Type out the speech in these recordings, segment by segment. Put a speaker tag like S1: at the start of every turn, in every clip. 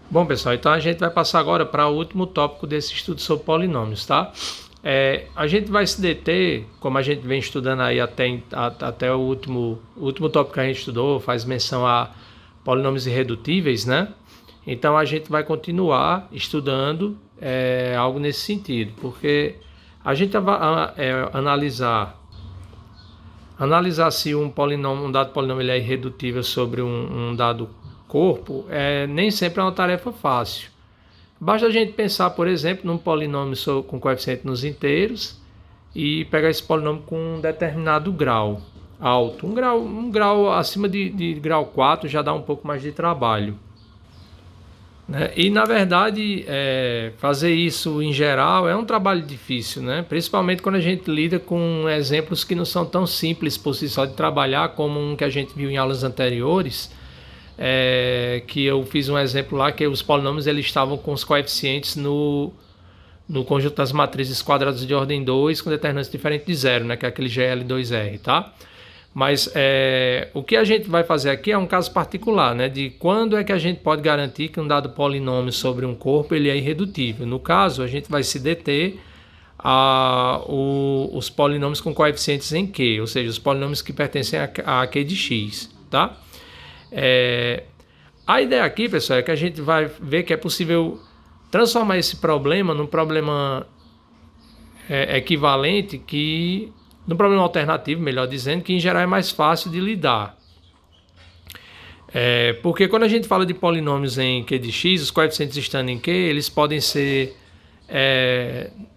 S1: Bom, pessoal, então a gente vai passar agora para o último tópico desse estudo sobre polinômios, tá? A gente vai se deter, como a gente vem estudando aí até o último tópico que a gente estudou, faz menção a polinômios irredutíveis, né? Então a gente vai continuar estudando algo nesse sentido, porque a gente vai analisar se um dado polinômio ele é irredutível sobre um dado corpo, nem sempre é uma tarefa fácil. Basta a gente pensar, por exemplo, num polinômio com coeficiente nos inteiros e pegar esse polinômio com um determinado grau alto. Um grau acima de grau 4 já dá um pouco mais de trabalho, né? E, na verdade, fazer isso em geral é um trabalho difícil, né? Principalmente quando a gente lida com exemplos que não são tão simples por si só de trabalhar, como um que a gente viu em aulas anteriores, que eu fiz um exemplo lá, que os polinômios eles estavam com os coeficientes no conjunto das matrizes quadradas de ordem 2 com determinantes diferentes de zero, né, que é aquele GL2R, tá? Mas o que a gente vai fazer aqui é um caso particular, né, de quando é que a gente pode garantir que um dado polinômio sobre um corpo ele é irredutível. No caso, a gente vai se deter os polinômios com coeficientes em Q, ou seja, os polinômios que pertencem a Q de x, tá? A ideia aqui, pessoal, é que a gente vai ver que é possível transformar esse problema num problema equivalente, num problema alternativo, melhor dizendo, que em geral é mais fácil de lidar. Porque quando a gente fala de polinômios em Q de x, os coeficientes estando em Q, eles podem ser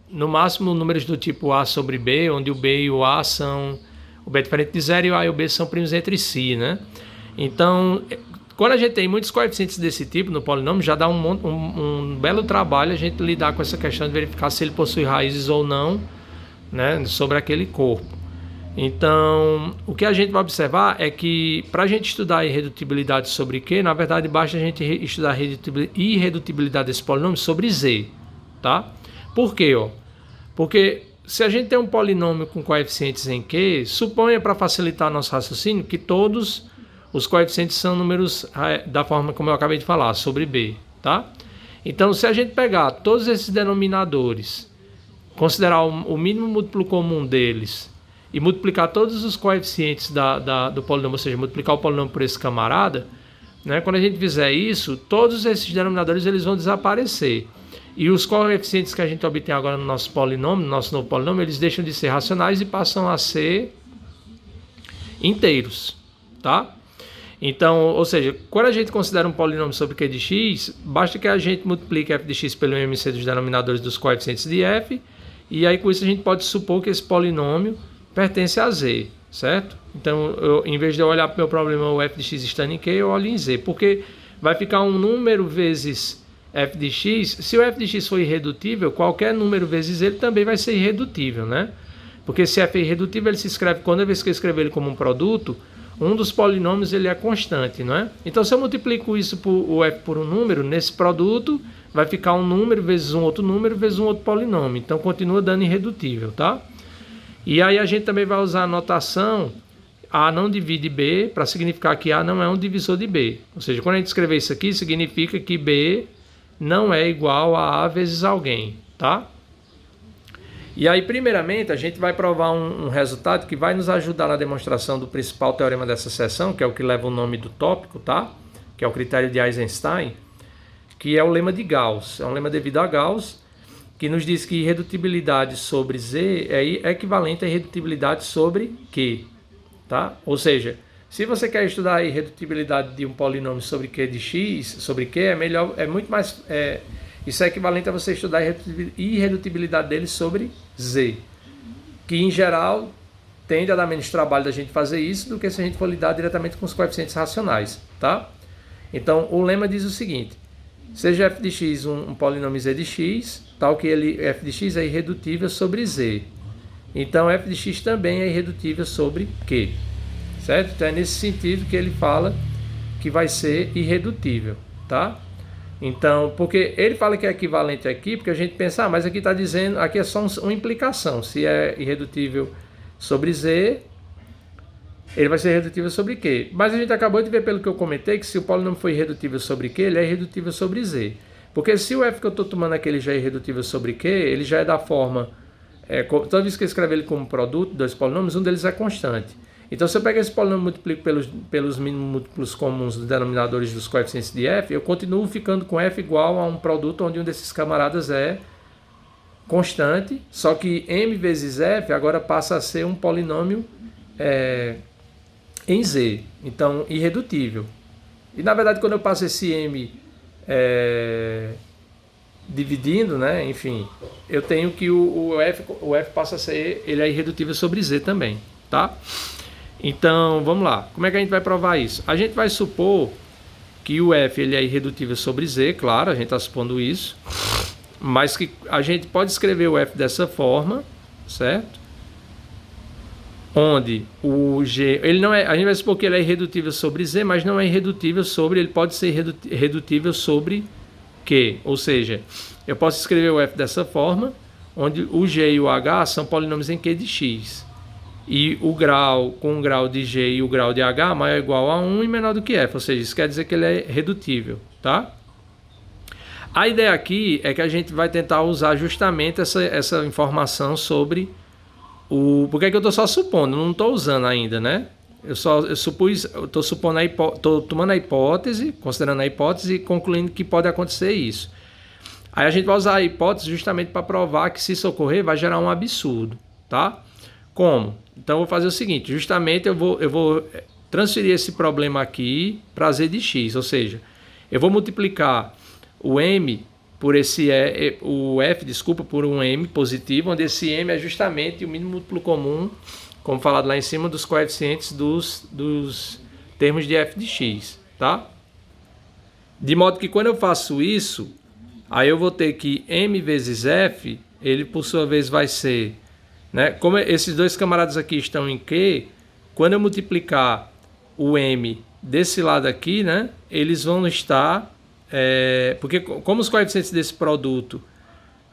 S1: no máximo números do tipo A sobre B, onde o B e o A são o B é diferente de zero e o A e o B são primos entre si, né? Então, quando a gente tem muitos coeficientes desse tipo no polinômio, já dá um belo trabalho a gente lidar com essa questão de verificar se ele possui raízes ou não, né, sobre aquele corpo. Então, o que a gente vai observar é que para a gente estudar a irredutibilidade sobre Q, na verdade, basta a gente estudar a irredutibilidade desse polinômio sobre Z, tá? Por quê? Porque se a gente tem um polinômio com coeficientes em Q, suponha, para facilitar nosso raciocínio, que todos os coeficientes são números da forma como eu acabei de falar, sobre B, tá? Então, se a gente pegar todos esses denominadores, considerar o mínimo múltiplo comum deles e multiplicar todos os coeficientes do polinômio, ou seja, multiplicar o polinômio por esse camarada, né? Quando a gente fizer isso, todos esses denominadores eles vão desaparecer. E os coeficientes que a gente obtém agora no nosso polinômio, no nosso novo polinômio, eles deixam de ser racionais e passam a ser inteiros, tá? Então, ou seja, quando a gente considera um polinômio sobre Q de x, basta que a gente multiplique f de x pelo MC dos denominadores dos coeficientes de f, e aí com isso a gente pode supor que esse polinômio pertence a z, certo? Então, em vez de eu olhar para o meu problema o f de x estando em Q, eu olho em z, porque vai ficar um número vezes f de x. Se o f de x for irredutível, qualquer número vezes ele também vai ser irredutível, né? Porque se f é irredutível, ele se escreve, quando vez que eu escrever ele como um produto, um dos polinômios ele é constante, não é? Então, se eu multiplico isso o f por um número, nesse produto vai ficar um número vezes um outro número vezes um outro polinômio. Então, continua dando irredutível, tá? E aí a gente também vai usar a notação A não divide B para significar que A não é um divisor de B. Ou seja, quando a gente escrever isso aqui, significa que B não é igual a vezes alguém, tá? E aí, primeiramente, a gente vai provar um resultado que vai nos ajudar na demonstração do principal teorema dessa seção, que é o que leva o nome do tópico, tá? Que é o critério de Eisenstein, que é o lema de Gauss. É um lema devido a Gauss, que nos diz que irredutibilidade sobre Z é equivalente a irredutibilidade sobre Q, tá? Ou seja, se você quer estudar a irredutibilidade de um polinômio sobre Q de x, sobre Q, isso é equivalente a você estudar a irredutibilidade dele sobre Z, que em geral tende a dar menos trabalho da gente fazer isso do que se a gente for lidar diretamente com os coeficientes racionais, tá? Então, o lema diz o seguinte: seja f de x um polinômio z de x, tal que f de x é irredutível sobre Z. Então, f de x também é irredutível sobre Q, certo? Então, é nesse sentido que ele fala que vai ser irredutível, tá? Então, porque ele fala que é equivalente aqui, porque a gente pensa, mas aqui está dizendo, aqui é só uma implicação, se é irredutível sobre Z, ele vai ser irredutível sobre Q. Mas a gente acabou de ver, pelo que eu comentei, que se o polinômio for irredutível sobre Q, ele é irredutível sobre Z. Porque se o f que eu estou tomando aqui ele já é irredutível sobre Q, ele já é da forma... toda vez que eu escrever ele como produto, dois polinômios, um deles é constante. Então, se eu pegar esse polinômio e multiplico pelos mínimos múltiplos comuns dos denominadores dos coeficientes de f, eu continuo ficando com f igual a um produto onde um desses camaradas é constante, só que m vezes f agora passa a ser um polinômio em z, então irredutível. E na verdade, quando eu passo esse m dividindo, né, enfim, eu tenho que o f passa a ser, ele é irredutível sobre z também, tá? Então, vamos lá. Como é que a gente vai provar isso? A gente vai supor que o f ele é irredutível sobre z, claro, a gente está supondo isso, mas que a gente pode escrever o f dessa forma, certo? Onde o g, ele não é, a gente vai supor que ele é irredutível sobre z, mas não é irredutível sobre, ele pode ser irredutível sobre q, ou seja, eu posso escrever o f dessa forma, onde o g e o h são polinômios em q de x, e o grau com o grau de g e o grau de h maior ou igual a 1 e menor do que f, ou seja, isso quer dizer que ele é redutível, tá? A ideia aqui é que a gente vai tentar usar justamente essa informação sobre porque é que eu estou só supondo, não estou usando ainda, né? Eu estou supondo estou tomando a hipótese, considerando a hipótese e concluindo que pode acontecer isso. Aí a gente vai usar a hipótese justamente para provar que se isso ocorrer vai gerar um absurdo, tá? Como? Então eu vou fazer o seguinte, justamente eu vou transferir esse problema aqui para z de x, ou seja, eu vou multiplicar o m por por um m positivo, onde esse m é justamente o mínimo múltiplo comum, como falado lá em cima, dos coeficientes dos termos de f de x, tá? De modo que quando eu faço isso, aí eu vou ter que m vezes f, ele por sua vez vai ser, né? Como esses dois camaradas aqui estão em Q, quando eu multiplicar o m desse lado aqui, né? Eles vão estar... porque como os coeficientes desse produto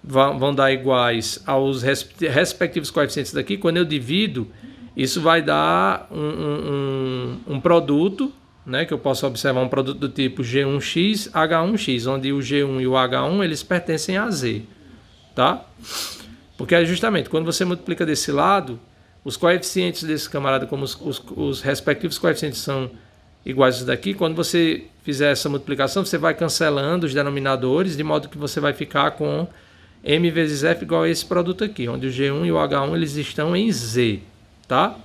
S1: vão dar iguais aos respectivos coeficientes daqui, quando eu divido, isso vai dar um produto, né, que eu posso observar um produto do tipo G1x, H1x, onde o G1 e o H1 eles pertencem a Z, tá? Porque é justamente quando você multiplica desse lado, os coeficientes desse camarada, como os respectivos coeficientes são iguais a daqui, quando você fizer essa multiplicação, você vai cancelando os denominadores, de modo que você vai ficar com m vezes f igual a esse produto aqui, onde o G1 e o H1 eles estão em Z, tá?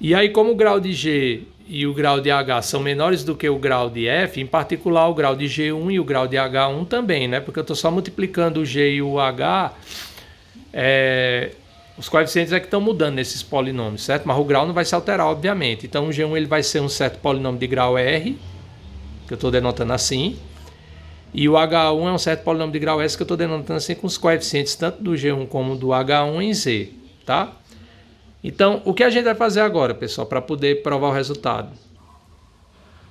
S1: E aí, como o grau de G e o grau de H são menores do que o grau de F, em particular o grau de G1 e o grau de H1 também, né? Porque eu estou só multiplicando o G e o H, os coeficientes é que estão mudando nesses polinômios, certo? Mas o grau não vai se alterar, obviamente. Então o G1 ele vai ser um certo polinômio de grau R, que eu estou denotando assim, e o H1 é um certo polinômio de grau S, que eu estou denotando assim com os coeficientes tanto do G1 como do H1 em Z, tá? Então, o que a gente vai fazer agora, pessoal, para poder provar o resultado?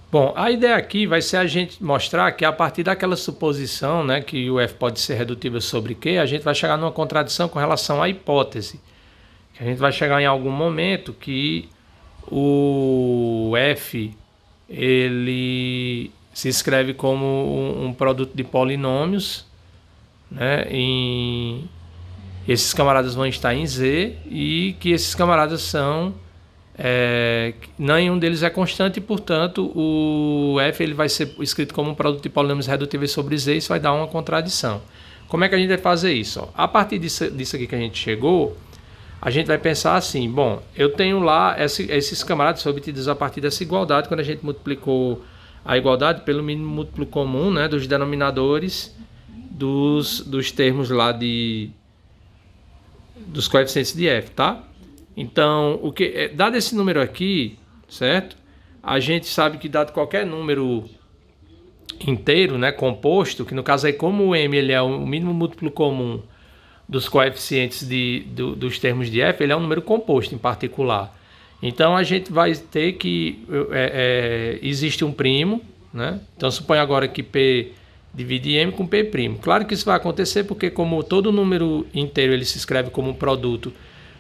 S1: Bom, a ideia aqui vai ser a gente mostrar que a partir daquela suposição, né, que o f pode ser redutível sobre Q, a gente vai chegar numa contradição com relação à hipótese. Que a gente vai chegar em algum momento que o f ele se escreve como um produto de polinômios, né, esses camaradas vão estar em Z e que esses camaradas são... nenhum deles é constante e, portanto, o f ele vai ser escrito como um produto de polinômios redutíveis sobre Z, isso vai dar uma contradição. Como é que a gente vai fazer isso? Ó, a partir disso aqui que a gente chegou, a gente vai pensar assim, bom, eu tenho lá esses camaradas obtidos a partir dessa igualdade, quando a gente multiplicou a igualdade pelo mínimo múltiplo comum, né, dos denominadores dos termos lá dos coeficientes de f, tá? Então, dado esse número aqui, certo? A gente sabe que dado qualquer número inteiro, né, composto, que no caso aí como o m ele é o mínimo múltiplo comum dos coeficientes dos termos de f, ele é um número composto em particular. Então a gente vai ter que existe um primo, né? Então suponha agora que p divide m com p'. Claro que isso vai acontecer porque como todo número inteiro ele se escreve como um produto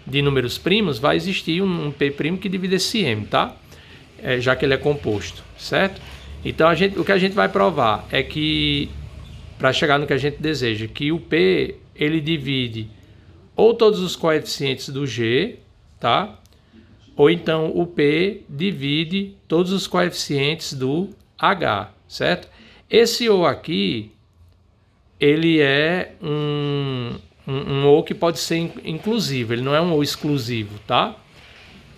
S1: de números primos, vai existir um P' que divide esse M, tá? Já que ele é composto, certo? Então o que a gente vai provar é que, para chegar no que a gente deseja, que o P ele divide ou todos os coeficientes do G, tá? Ou então o P divide todos os coeficientes do H, certo? Esse ou aqui, ele é um ou que pode ser inclusivo, ele não é um ou exclusivo, tá?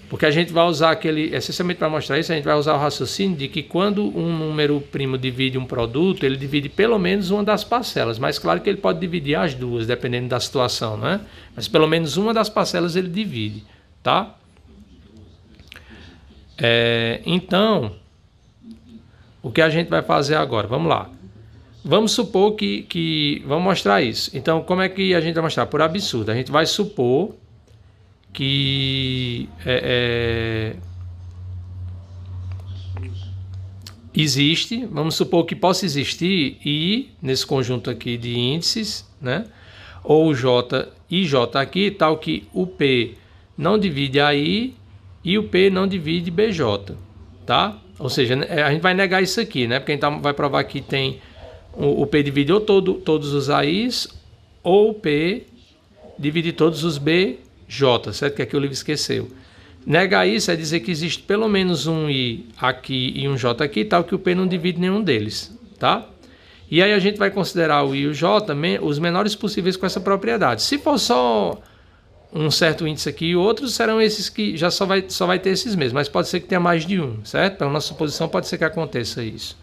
S1: Porque a gente vai usar essencialmente para mostrar isso, a gente vai usar o raciocínio de que quando um número primo divide um produto, ele divide pelo menos uma das parcelas, mas claro que ele pode dividir as duas, dependendo da situação, né? Mas pelo menos uma das parcelas ele divide, tá? Então, o que a gente vai fazer agora? Vamos lá. Vamos supor vamos mostrar isso. Então, como é que a gente vai mostrar? Por absurdo. A gente vai supor que existe, vamos supor que possa existir I nesse conjunto aqui de índices, né? Ou J e J aqui, tal que o P não divide a I e o P não divide BJ, tá? Ou seja, a gente vai negar isso aqui, né? Porque a gente vai provar que tem o P divide ou todos os AIs, ou o P divide todos os BJ, certo? Que aqui o livro esqueceu. Negar isso é dizer que existe pelo menos um I aqui e um J aqui, tal que o P não divide nenhum deles, tá? E aí a gente vai considerar o I e o J os menores possíveis com essa propriedade. Se for só um certo índice aqui e outros, serão esses que já só vai ter esses mesmos, mas pode ser que tenha mais de um, certo? Pela nossa suposição pode ser que aconteça isso.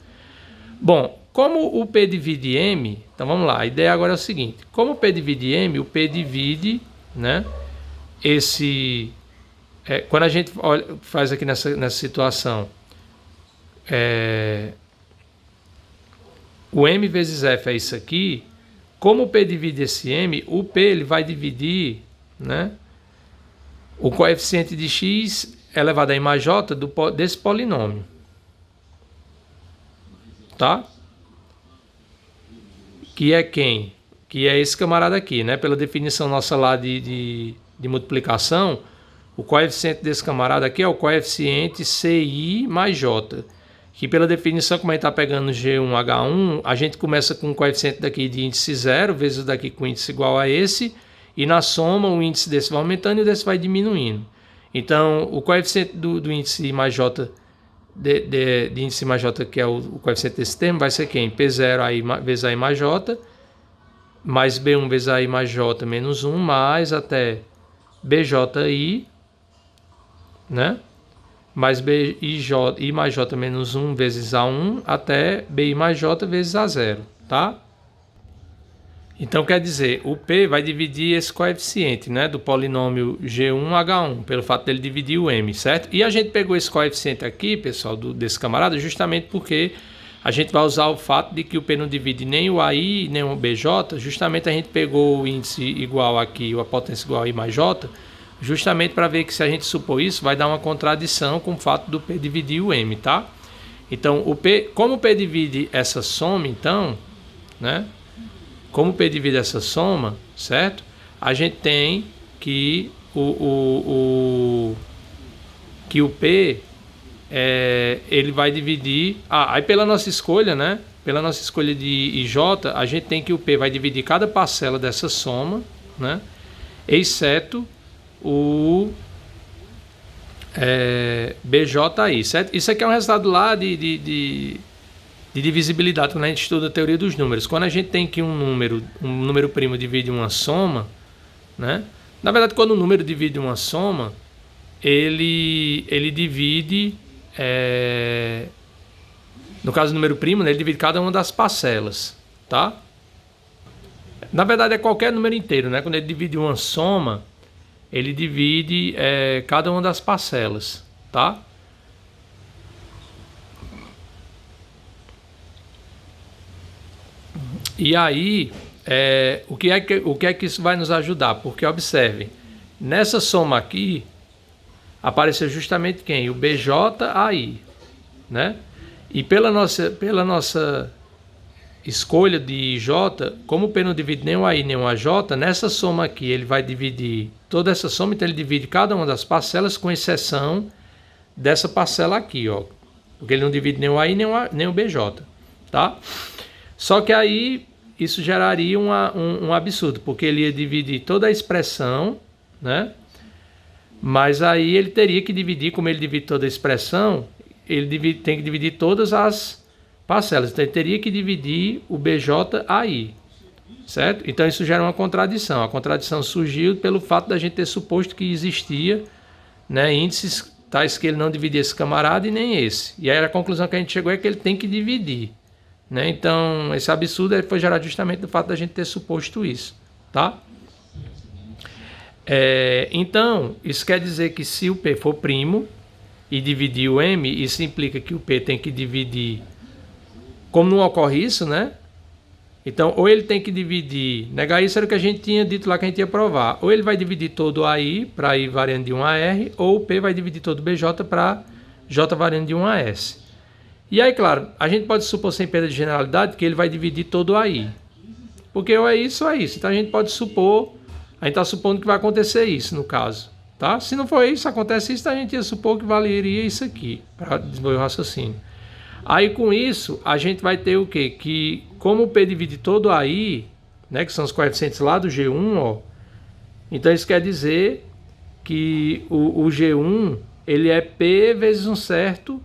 S1: Bom, como o P divide M, então vamos lá, a ideia agora é o seguinte, como o P divide M, o P divide, né, quando a gente faz aqui nessa situação, o M vezes F é isso aqui, como o P divide esse M, o P ele vai dividir, né, o coeficiente de x elevado a I mais J desse polinômio, tá? Que é quem? Que é esse camarada aqui, né? Pela definição nossa lá de multiplicação, o coeficiente desse camarada aqui é o coeficiente CI mais J, que pela definição, como a gente está pegando G1H1, a gente começa com o coeficiente daqui de índice 0, vezes o daqui com índice igual a esse, e na soma o índice desse vai aumentando e o desse vai diminuindo. Então, o coeficiente do índice mais J, de índice mais J, que é o coeficiente desse termo, vai ser quem? P0 aí, vezes AI mais J, mais B1 vezes AI mais J menos 1, mais até BJI, né? Mais BI mais J menos 1 vezes A1 até BI mais J vezes A0, tá? Então, quer dizer, o P vai dividir esse coeficiente, né, do polinômio G1H1, pelo fato dele dividir o M, certo? E a gente pegou esse coeficiente aqui, pessoal, desse camarada, justamente porque a gente vai usar o fato de que o P não divide nem o AI, nem o BJ, justamente a gente pegou o índice igual aqui, ou a potência igual a I mais J, justamente para ver que se a gente supor isso, vai dar uma contradição com o fato do P dividir o M, tá? Então, como o P divide essa soma, então, né? Como o P divide essa soma, certo? A gente tem que o P ele vai dividir. Aí pela nossa escolha, né? Pela nossa escolha de IJ, a gente tem que o P vai dividir cada parcela dessa soma, né? Exceto o BJI, certo? Isso aqui é um resultado lá de divisibilidade, quando a gente estuda a teoria dos números. Quando a gente tem que um número primo divide uma soma, né? Na verdade, quando o número divide uma soma, ele divide, no caso do número primo, né, ele divide cada uma das parcelas, tá? Na verdade, é qualquer número inteiro, né? Quando ele divide uma soma, ele divide cada uma das parcelas, tá? E aí, o que é que isso vai nos ajudar? Porque, observe, nessa soma aqui, apareceu justamente quem? O BJI, né? E pela nossa escolha de J, como o P não divide nem o AI nem o AJ, nessa soma aqui ele vai dividir toda essa soma, então ele divide cada uma das parcelas com exceção dessa parcela aqui, ó, porque ele não divide nem o AI nem o BJ, tá? Só que aí isso geraria um absurdo, porque ele ia dividir toda a expressão, né? Mas aí ele teria que dividir, como ele divide toda a expressão, tem que dividir todas as parcelas. Então ele teria que dividir o BJ aí, certo? Então isso gera uma contradição. A contradição surgiu pelo fato da gente ter suposto que existia, né, índices tais que ele não dividia esse camarada e nem esse. E aí a conclusão que a gente chegou é que ele tem que dividir, né? Então esse absurdo foi gerado justamente do fato da gente ter suposto isso, tá? Então isso quer dizer que se o P for primo e dividir o M, isso implica que o P tem que dividir. Como não ocorre isso, né? Então, ou ele tem que dividir, negar isso era o que a gente tinha dito lá que a gente ia provar. Ou ele vai dividir todo o AI para I variando de 1 a R, ou o P vai dividir todo o BJ para J variando de 1 a S. E aí, claro, a gente pode supor sem perda de generalidade que ele vai dividir todo o AI. Porque ou é isso ou é isso. Então a gente pode supor, a gente está supondo que vai acontecer isso no caso. Tá? Se não for isso, acontece isso, a gente ia supor que valeria isso aqui, para desenvolver o raciocínio. Aí com isso, a gente vai ter o quê? Que como o P divide todo AI, né, que são os coeficientes lá do G1, ó, então isso quer dizer que o G1 ele é P vezes um certo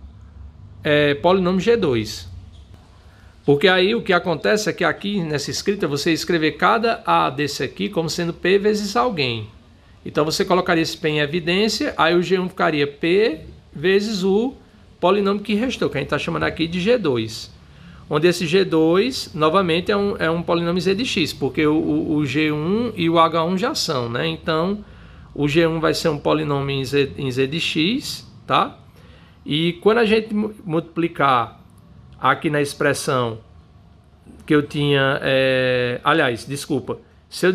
S1: polinômio G2. Porque aí o que acontece é que aqui nessa escrita você escrever cada A desse aqui como sendo P vezes alguém. Então você colocaria esse P em evidência, aí o G1 ficaria P vezes o polinômio que restou, que a gente está chamando aqui de G2. Onde esse G2, novamente, é um polinômio Z de X, porque o G1 e o H1 já são, né? Então, o G1 vai ser um polinômio em Z de X, tá? E quando a gente multiplicar aqui na expressão que eu tinha... aliás, desculpa. Se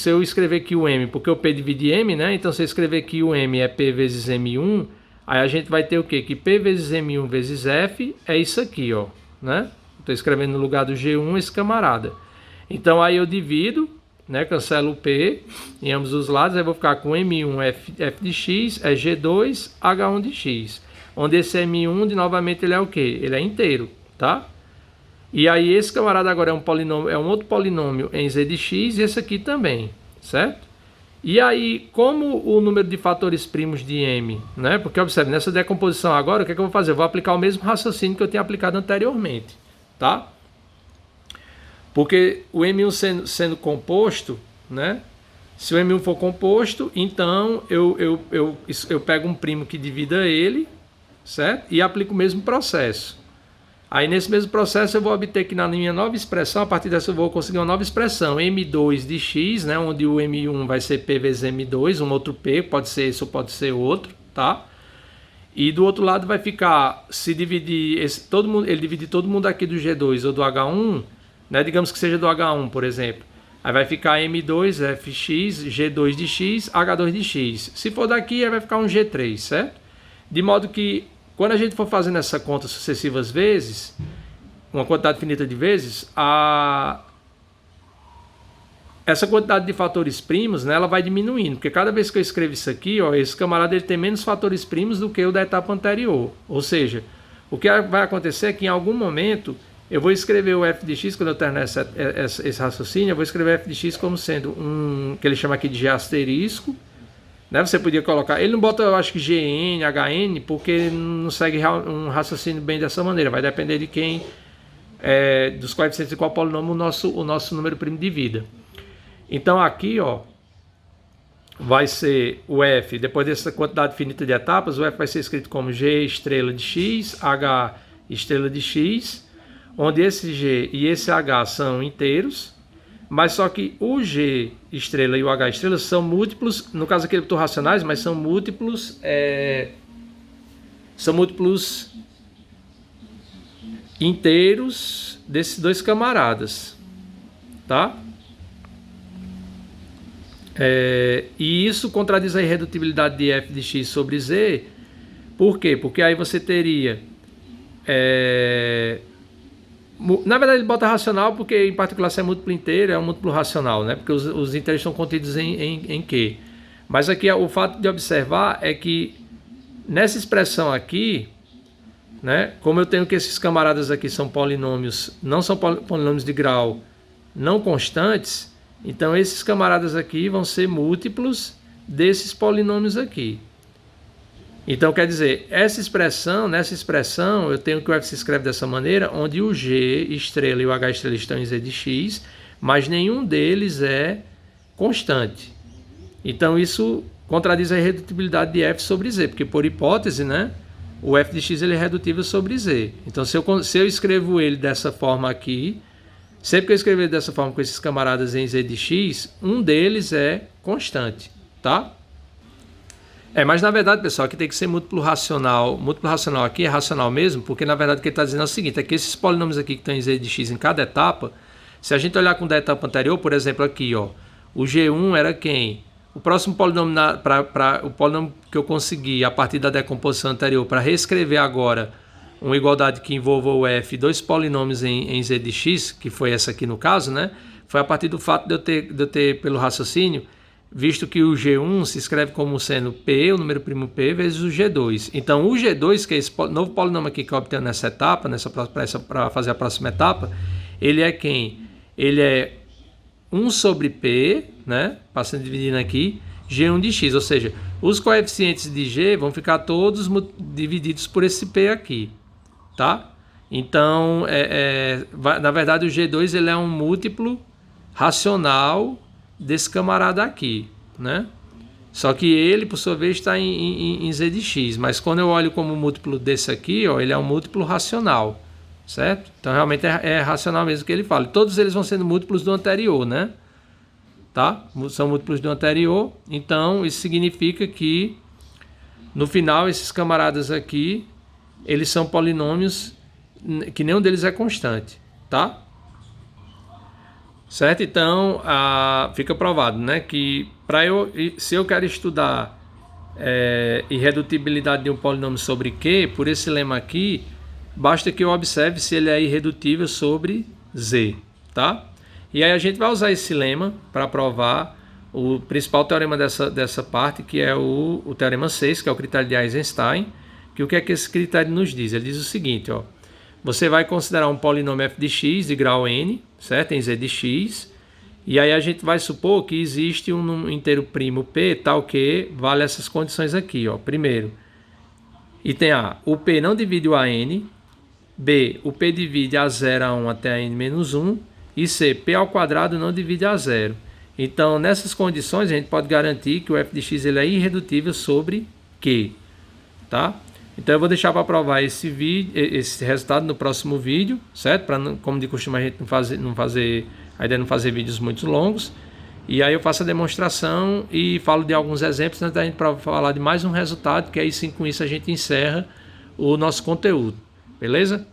S1: eu escrever aqui o M, porque o P divide M, né? Então, se eu escrever aqui o M é P vezes M1, aí a gente vai ter o quê? Que P vezes M1 vezes F é isso aqui, ó, né? Estou escrevendo no lugar do G1 esse camarada. Então, aí eu divido, né? Cancelo o P em ambos os lados, aí vou ficar com M1 F de X, é G2 H1 de X. Onde esse M1, novamente, ele é o quê? Ele é inteiro, tá? E aí esse camarada agora é um polinômio, é um outro polinômio em Z de X e esse aqui também, certo? E aí, como o número de fatores primos de M, né? Porque observe, nessa decomposição agora, o que é que eu vou fazer? Eu vou aplicar o mesmo raciocínio que eu tinha aplicado anteriormente, tá? Porque o M1 sendo composto, né? Se o M1 for composto, então eu pego um primo que divida ele, certo? E aplico o mesmo processo. Aí nesse mesmo processo eu vou obter que na minha nova expressão, a partir dessa eu vou conseguir uma nova expressão, M2 de X, né, onde o M1 vai ser P vezes M2, um outro P, pode ser esse ou pode ser outro, tá? E do outro lado vai ficar, se dividir, ele dividir todo mundo aqui do G2 ou do H1, né, digamos que seja do H1, por exemplo, aí vai ficar M2, Fx, G2 de X, H2 de X. Se for daqui, aí vai ficar um G3, certo? De modo que quando a gente for fazendo essa conta sucessivas vezes, uma quantidade finita de vezes, essa quantidade de fatores primos, né, ela vai diminuindo, porque cada vez que eu escrevo isso aqui, ó, esse camarada ele tem menos fatores primos do que o da etapa anterior. Ou seja, o que vai acontecer é que em algum momento eu vou escrever o f de x, quando eu terminar esse raciocínio, eu vou escrever f de x como sendo que ele chama aqui de G asterisco, né? Você podia colocar, ele não bota, eu acho que GN, HN, porque ele não segue um raciocínio bem dessa maneira, vai depender de quem, dos coeficientes de qual polinômio o nosso número primo divida. Então aqui, ó, vai ser o f, depois dessa quantidade finita de etapas, o f vai ser escrito como G estrela de x, H estrela de x, onde esse G e esse H são inteiros, mas só que o G estrela e o H estrela são múltiplos, no caso aqui eu estou racionais, mas são múltiplos inteiros desses dois camaradas, tá? E isso contradiz a irredutibilidade de f de x sobre z. Por quê? Porque aí você teria Na verdade, ele bota racional porque, em particular, se é múltiplo inteiro, é um múltiplo racional, né? Porque os inteiros estão contidos em Q. Mas aqui, o fato de observar é que, nessa expressão aqui, né? Como eu tenho que esses camaradas aqui são polinômios, não são polinômios de grau não constantes, então esses camaradas aqui vão ser múltiplos desses polinômios aqui. Então, quer dizer, nessa expressão, eu tenho que o f se escreve dessa maneira, onde o g estrela e o h estrela estão em z de x, mas nenhum deles é constante. Então, isso contradiz a irredutibilidade de f sobre z, porque, por hipótese, né, o f de x ele é redutível sobre z. Então, se eu escrevo ele dessa forma aqui, sempre que eu escrever ele dessa forma com esses camaradas em z de x, um deles é constante, tá? Mas na verdade, pessoal, aqui tem que ser múltiplo racional. Múltiplo racional aqui é racional mesmo, porque na verdade o que ele está dizendo é o seguinte, é que esses polinômios aqui que estão em z de x em cada etapa, se a gente olhar com da etapa anterior, por exemplo, aqui, ó, o G1 era quem? O próximo polinômio, o polinômio que eu consegui a partir da decomposição anterior, para reescrever agora uma igualdade que envolva o f, dois polinômios em z de x, que foi essa aqui no caso, né? Foi a partir do fato de eu ter pelo raciocínio, visto que o G1 se escreve como sendo P, o número primo P, vezes o G2. Então, o G2, que é esse novo polinômio aqui que eu obtenho nessa etapa, para fazer a próxima etapa, ele é quem? Ele é 1 sobre P, né? Passando dividindo aqui, G1 de x, ou seja, os coeficientes de G vão ficar todos divididos por esse P aqui, tá? Então, na verdade, o G2 ele é um múltiplo racional desse camarada aqui, né? Só que ele, por sua vez, está em z de x, mas quando eu olho como múltiplo desse aqui, ó, ele é um múltiplo racional, certo? Então, realmente é racional mesmo que ele fala. Todos eles vão sendo múltiplos do anterior, né? Tá? São múltiplos do anterior, então isso significa que, no final, esses camaradas aqui, eles são polinômios que nenhum deles é constante, tá? Certo? Então, fica provado, né, que se eu quero estudar irredutibilidade de um polinômio sobre Q, por esse lema aqui, basta que eu observe se ele é irredutível sobre Z, tá? E aí a gente vai usar esse lema para provar o principal teorema dessa parte, que é o teorema 6, que é o critério de Eisenstein, que o que é que esse critério nos diz? Ele diz o seguinte, ó, você vai considerar um polinômio f de x de grau n, certo? Em z de x. E aí a gente vai supor que existe um número inteiro primo p, tal que vale essas condições aqui, ó. Primeiro, item A, o p não divide o a n. B, o p divide a 0 a 1 até a n menos 1. E C, p ao quadrado não divide a 0. Então, nessas condições, a gente pode garantir que o f de x ele é irredutível sobre Q, tá? Então eu vou deixar para provar esse resultado no próximo vídeo, certo? Como de costume a gente a ideia é não fazer vídeos muito longos. E aí eu faço a demonstração e falo de alguns exemplos antes da gente falar de mais um resultado, que aí sim com isso a gente encerra o nosso conteúdo. Beleza?